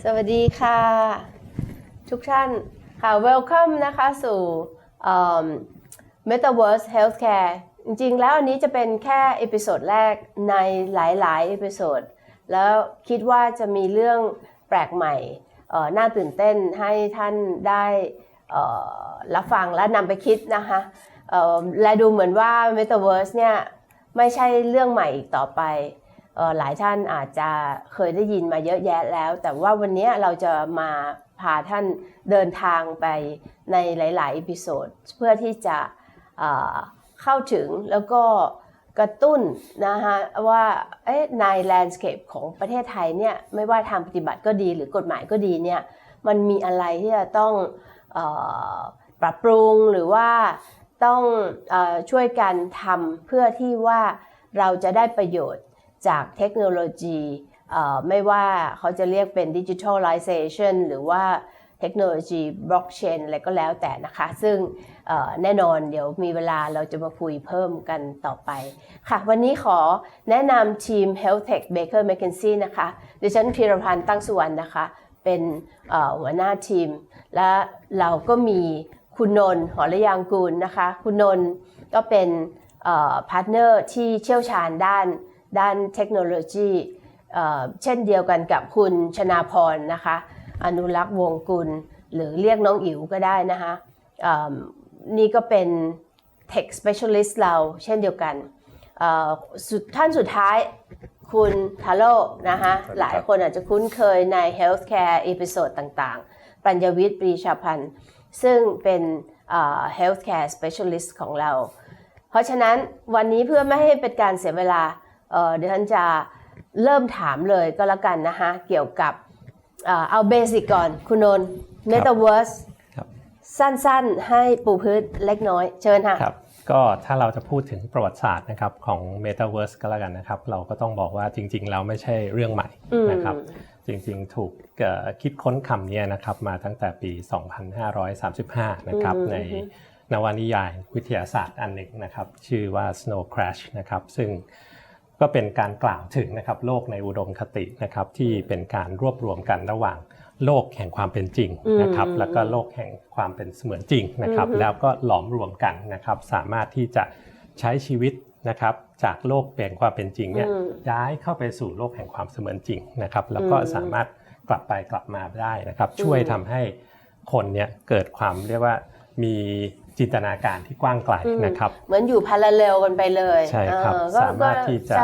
สวัสดีค่ะทุกท่านค่ะ welcome นะคะสู่Metaverse Healthcare จริงๆแล้วอันนี้จะเป็นแค่เอพิโซดแรกในหลายๆเอพิโซดแล้วคิดว่าจะมีเรื่องแปลกใหม่น่าตื่นเต้นให้ท่านได้รับฟังและนำไปคิดนะคะและดูเหมือนว่า Metaverse เนี่ยไม่ใช่เรื่องใหม่อีกต่อไปหลายท่านอาจจะเคยได้ยินมาเยอะแยะแล้วแต่ว่าวันนี้เราจะมาพาท่านเดินทางไปในหลายๆเอพิโซดเพื่อที่จะเข้าถึงแล้วก็กระตุ้นนะคะว่าในแลนด์สเคปของประเทศไทยเนี่ยไม่ว่าทางปฏิบัติก็ดีหรือกฎหมายก็ดีเนี่ยมันมีอะไรที่จะต้องปรับปรุงหรือว่าต้องช่วยกันทำเพื่อที่ว่าเราจะได้ประโยชน์จากเทคโนโลยีไม่ว่าเขาจะเรียกเป็น digitalization หรือว่าเทคโนโลยีบล็อกเชนอะไรก็แล้วแต่นะคะซึ่งแน่นอนเดี๋ยวมีเวลาเราจะมาคุยเพิ่มกันต่อไปค่ะวันนี้ขอแนะนำทีม Health Tech Baker McKenzie นะคะดิฉันธีรพันธ์ตั้งสุวรรณนะคะเป็นหัวหน้าทีมและเราก็มีคุณนนท์หอระยางกูลนะคะคุณนนท์ก็เป็นพาร์ทเนอร์ที่เชี่ยวชาญด้านเทคโนโลยีเช่นเดียวกันกับคุณชนาพรนะคะอนุรักษ์วงศ์กุลหรือเรียกน้องอิ๋วก็ได้นะคะนี่ก็เป็น Tech Specialist เราเช่นเดียวกันท่านสุดท้ายคุณทาโร่นะคะหลายคนอาจจะคุ้นเคยใน Healthcare Episode ต่างๆปัญญวิทย์ปรีชาพันธ์ซึ่งเป็นHealthcare Specialist ของเราเพราะฉะนั้นวันนี้เพื่อไม่ให้เป็นการเสียเวลาเดี๋ยวท่านจะเริ่มถามเลยก็แล้วกันนะคะเกี่ยวกับเอาเบสิกก่อนคุณนนท์ Metaverse สั้นๆให้ปูพื้นเล็กน้อยเชิญค่ะครับก็ถ้าเราจะพูดถึงประวัติศาสตร์นะครับของ Metaverse ก็แล้วกันนะครับเราก็ต้องบอกว่าจริงๆแล้วไม่ใช่เรื่องใหม่นะครับจริงๆถูกคิดค้นคำนี้นะครับมาตั้งแต่ปี 2535 นะครับในนวนิยายวิทยาศาสตร์อันหนึ่งนะครับชื่อว่า Snow Crash นะครับซึ่งก็เป็นการกล่าวถึงนะครับโลกในอุดมคตินะครับที่เป็นการรวบรวมกันระหว่างโลกแห่งความเป็นจริงนะครับแล้วก็โลกแห่งความเป็นเสมือนจริงนะครับแล้วก็หลอมรวมกันนะครับสามารถที่จะใช้ชีวิตนะครับจากโลกแห่งความเป็นจริงเนี่ยย้ายเข้าไปสู่โลกแห่งความเสมือนจริงนะครับแล้วก็สามารถกลับไปกลับมาได้นะครับช่วยทำให้คนเนี่ยเกิดความเรียกว่ามีจินตนาการที่กว้างไกลนะครับเหมือนอยู่พาราเลลกันไปเลยใช่ครับสามารถที่จะ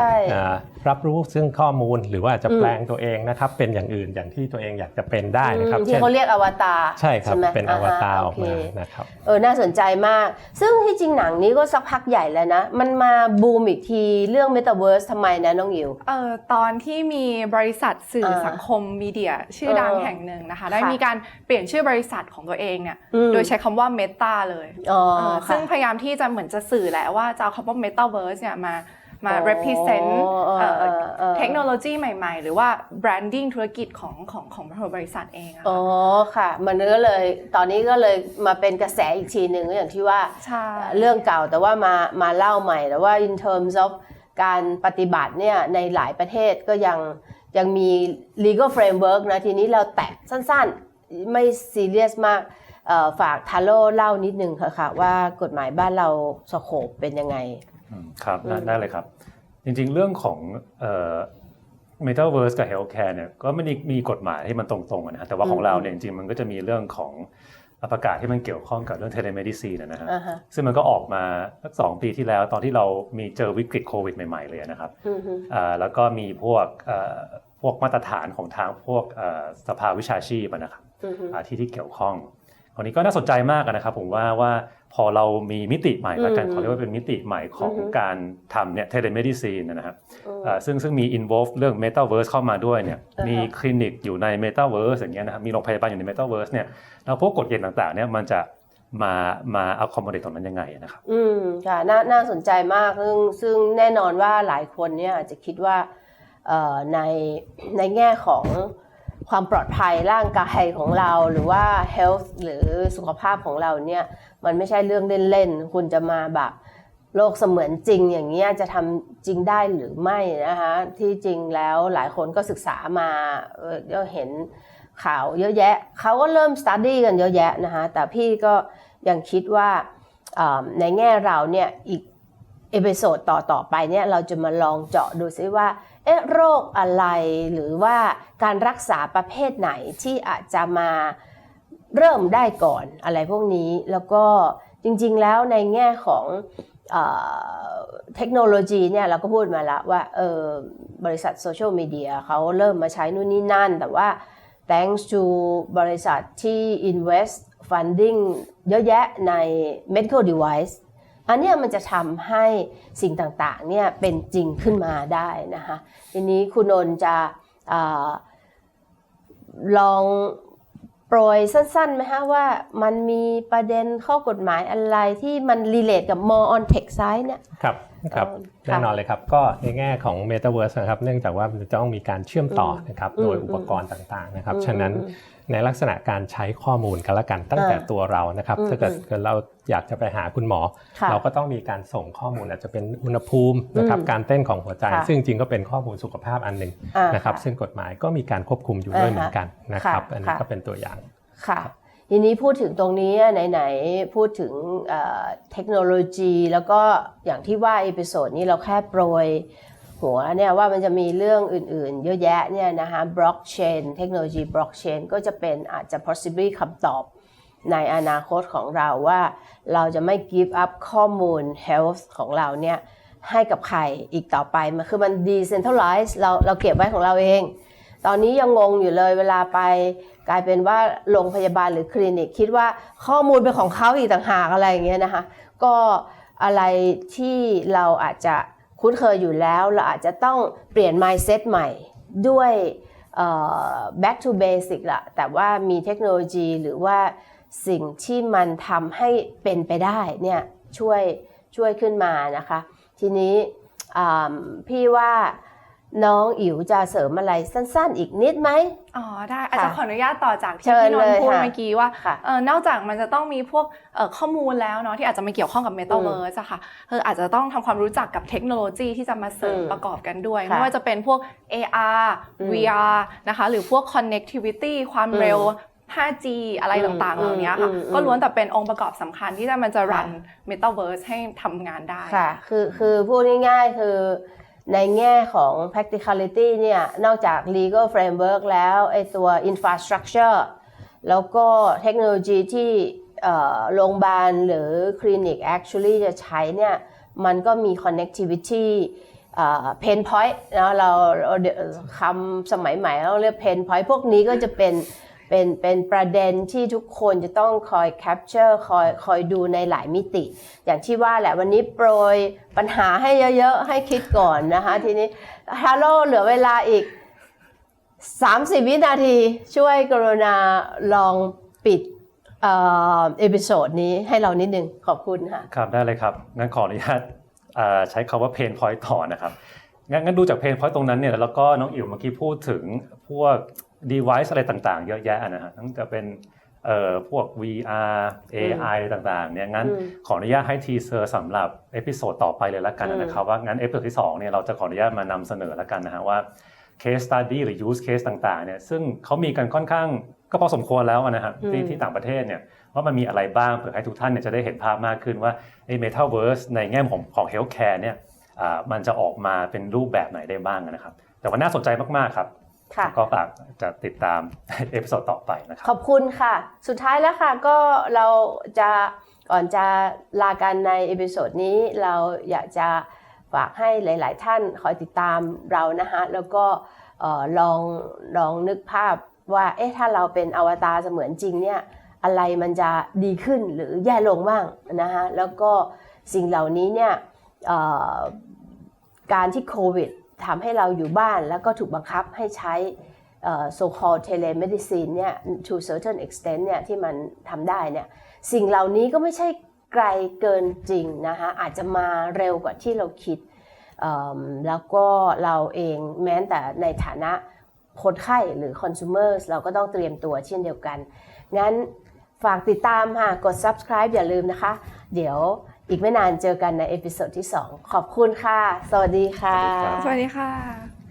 รับรู้ซึ่งข้อมูลหรือว่าจะแปลงตัวเองนะครับเป็นอย่างอื่นอย่างที่ตัวเองอยากจะเป็นได้นะครับที่เขาเรียกอวตารใช่ครับเป็นอวตารออกมานะครับน่าสนใจมากซึ่งที่จริงหนังนี้ก็สักพักใหญ่แล้วนะมันมาบูมอีกทีเรื่อง Metaverse ทำไมนะน้องอิ๋วตอนที่มีบริษัทสื่อสังคมมีเดียชื่อดังแห่งหนึ่งนะคะได้มีการเปลี่ยนชื่อบริษัทของตัวเองเนี่ยโดยใช้คำว่า Meta เลยซึ่งพยายามที่จะเหมือนจะสื่อแหละว่าจะเอาคำว่า Metaverse เนี่ยมา represent เทคโนโลยีใหม่ๆหรือว่า branding ธุรกิจของบริษัทเองอ๋อค่ะมันก็เลยตอนนี้ก็เลยมาเป็นกระแสอีกทีหนึ่งอย่างที่ว่าเรื่องเก่าแต่ว่ามาเล่าใหม่แต่ว่า in terms of การปฏิบัติเนี่ยในหลายประเทศก็ยังมี legal framework นะทีนี้เราแตะสั้นๆไม่ซีเรียสมากฝากทาโร่เล่านิดนึงค่ะว่ากฎหมายบ้านเราสโคปเป็นยังไงครับได้เลยครับจริงๆเรื่องของMetaverse กับ Healthcare เนี่ยก็ไม่ได้มีกฎหมายที่มันตรงๆนะแต่ว่าของเราเนี่ยจริงๆมันก็จะมีเรื่องของประกาศที่มันเกี่ยวข้องกับเรื่อง Telemedicine นะฮะซึ่งมันก็ออกมาสัก2 ปีที่แล้วตอนที่เรามีเจอวิกฤตโควิดใหม่ๆเลยนะครับแล้วก็มีพวกมาตรฐานของทางพวกสภาวิชาชีพนะครับที่เกี่ยวข้องคราวนี้ก็น่าสนใจมากนะครับผมว่าพอเรามีมิติใหม่แล้วกันขอเรียกว่าเป็นมิติใหม่ของการทำเนี่ย Telemedicine นะครับซึ่งมี involve เรื่อง Metaverse เข้ามาด้วยเนี่ยมีคลินิกอยู่ใน Metaverse อย่างเงี้ยนะครับมีโรงพยาบาลอยู่ใน Metaverse เนี่ยแล้วพวกกฎเกณฑ์ต่างๆเนี่ยมันจะมา accommodate ตรงนั้นยังไงนะครับค่ะน่าสนใจมากซึ่งแน่นอนว่าหลายคนเนี่ยอาจจะคิดว่าในแง่ของความปลอดภัยร่างกายของเราหรือว่า health หรือสุขภาพของเราเนี่ยมันไม่ใช่เรื่องเล่นๆคุณจะมาแบบโลกเสมือนจริงอย่างเงี้ยจะทำจริงได้หรือไม่นะคะที่จริงแล้วหลายคนก็ศึกษามาก็เห็น ข่าวเยอะแยะเขาก็เริ่ม study กันเยอะแยะนะคะแต่พี่ก็ยังคิดว่าในแง่เราเนี่ยอีกเอพิโซดต่อไปเนี่ยเราจะมาลองเจาะดูซิว่าโรคอะไรหรือว่าการรักษาประเภทไหนที่อาจจะมาเริ่มได้ก่อนอะไรพวกนี้แล้วก็จริงๆแล้วในแง่ของเทคโนโลยีเนี่ยเราก็พูดมาแล้วว่าบริษัทโซเชียลมีเดียเขาเริ่มมาใช้นู่นนี่นั่นแต่ว่า thanks to บริษัทที่ invest funding เยอะแยะใน medical device อันนี้มันจะทำให้สิ่งต่างๆเนี่ยเป็นจริงขึ้นมาได้นะคะทีนี้คุณนนท์จะลองโปรยสั้นๆไหมคะว่ามันมีประเด็นข้อกฎหมายอะไรที่มัน relate กับ more on tech side เนี่ยครับแน่นอนเลยครับก็ในแง่ของ Metaverse นะครับเนื่องจากว่ามันจะต้องมีการเชื่อมต่อนะครับโดยอุปกรณ์ต่างๆนะครับฉะนั้นในลักษณะการใช้ข้อมูลกันละกันตั้งแต่ตัวเรานะครับถ้าเกิดเราอยากจะไปหาคุณหมอเราก็ต้องมีการส่งข้อมูลอาจจะเป็นอุณหภูมินะครับการเต้นของหัวใจซึ่งจริงก็เป็นข้อมูลสุขภาพอันหนึ่งนะครับซึ่งกฎหมายก็มีการควบคุมอยู่ด้วยเหมือนกันนะครับอันนี้ก็เป็นตัวอย่างค่ะทีนี้พูดถึงตรงนี้ไหนๆพูดถึงเทคโนโลยีแล้วก็อย่างที่ว่าเอพิโซดนี้เราแค่โปรยหัวเนี่ยว่ามันจะมีเรื่องอื่นๆเยอะแยะเนี่ยนะคะบล็อกเชนเทคโนโลยีบล็อกเชนก็จะเป็นอาจจะ possibly คำตอบในอนาคตของเราว่าเราจะไม่ give up ข้อมูล health ของเราเนี่ยให้กับใครอีกต่อไปมันคือมัน decentralize เราเก็บไว้ของเราเองตอนนี้ยังงงอยู่เลยเวลาไปกลายเป็นว่าโรงพยาบาลหรือคลินิกคิดว่าข้อมูลเป็นของเขาอีกต่างหากอะไรอย่างเงี้ยนะคะก็อะไรที่เราอาจจะคุ้นเคยอยู่แล้วเราอาจจะต้องเปลี่ยน mindset ใหม่ด้วย back to basic ละแต่ว่ามีเทคโนโลยีหรือว่าสิ่งที่มันทำให้เป็นไปได้เนี่ยช่วยขึ้นมานะคะทีนี้พี่ว่าน้องอิ๋วจะเสริมอะไรสั้นๆอีกนิดไหมอ๋อได้อาจจะขออนุญาตต่อจากที่พี่นนท์พูดเมื่อกี้ว่านอกจากมันจะต้องมีพวกข้อมูลแล้วเนาะที่อาจจะมาเกี่ยวข้องกับ Metaverse อะค่ะอาจจะต้องทำความรู้จักกับเทคโนโลยีที่จะมาเสริมประกอบกันด้วยไม่ว่าจะเป็นพวก AR VR นะคะหรือพวก connectivity ความเร็ว 5G อะไรต่างๆเหล่านี้ค่ะก็ล้วนแต่เป็นองค์ประกอบสำคัญที่มันจะรัน Metaverse ให้ทำงานได้ค่ะคือพูดง่ายๆคือในแง่ของ practicality เนี่ยนอกจาก legal framework แล้วไอ้ตัว infrastructure แล้วก็เทคโนโลยีที่โรงพยาบาลหรือคลินิก actually จะใช้เนี่ยมันก็มี connectivity pain point นะเราคำสมัยใหม่เราเรียก pain point พวกนี้ก็จะเป็นประเด็นที่ทุกคนจะต้องคอย capture คอยดูในหลายมิติอย่างที่ว่าแหละวันนี้โปรยปัญหาให้เยอะๆให้คิดก่อนนะคะทีนี้ฮัลโหลเหลือเวลาอีก30วินาทีช่วยกรุณาลองปิดเอพิโซดนี้ให้เรานิดนึงขอบคุณค่ะครับได้เลยครับงั้นขออนุญาตใช้คำว่า pain point ต่อนะครับงั้นดูจาก pain point ตรงนั้นเนี่ยแล้วก็น้องอิ๋วเมื่อกี้พูดถึงพวกdevice อะไรต่างๆเยอะแยะนะฮะทั้งจะเป็นพวก VR AI ต่างๆเนี่ยงั้นขออนุญาตให้ทีเซอร์สำหรับเอพิโซดต่อไปเลยละกันนะครับว่างั้นเอพิโซดที่2เนี่ยเราจะขออนุญาตมานำเสนอละกันนะฮะว่า case study หรือ use case ต่างๆเนี่ยซึ่งเขามีกันค่อนข้างก็พอสมควรแล้วนะครับที่ต่างประเทศเนี่ยว่ามันมีอะไรบ้างเผื่อให้ทุกท่านเนี่ยจะได้เห็นภาพมากขึ้นว่าไอ้ Metaverse ในแง่ของ healthcare เนี่ยมันจะออกมาเป็นรูปแบบไหนได้บ้างนะครับแต่ว่าน่าสนใจมากๆครับก็ฝากจะติดตามเอพิโซดต่อไปนะครับขอบคุณค่ะสุดท้ายแล้วค่ะก็เราจะก่อนจะลากันในเอพิโซดนี้เราอยากจะฝากให้หลายๆท่านคอยติดตามเรานะคะแล้วก็ลองนึกภาพว่าถ้าเราเป็นอวตารเสมือนจริงเนี่ยอะไรมันจะดีขึ้นหรือแย่ลงบ้างนะคะแล้วก็สิ่งเหล่านี้เนี่ยการที่โควิดทำให้เราอยู่บ้านแล้วก็ถูกบังคับให้ใช้so-called telemedicine เนี่ย to certain extent เนี่ยที่มันทำได้เนี่ยสิ่งเหล่านี้ก็ไม่ใช่ไกลเกินจริงนะคะอาจจะมาเร็วกว่าที่เราคิดแล้วก็เราเองแม้แต่ในฐานะคนไข้หรือ consumers เราก็ต้องเตรียมตัวเช่นเดียวกันงั้นฝากติดตามค่ะกด subscribe อย่าลืมนะคะเดี๋ยวอีกไม่นานเจอกันในเอพิโซดที่2ขอบคุณค่ะสวัสดีค่ะสวัสดีค่ะ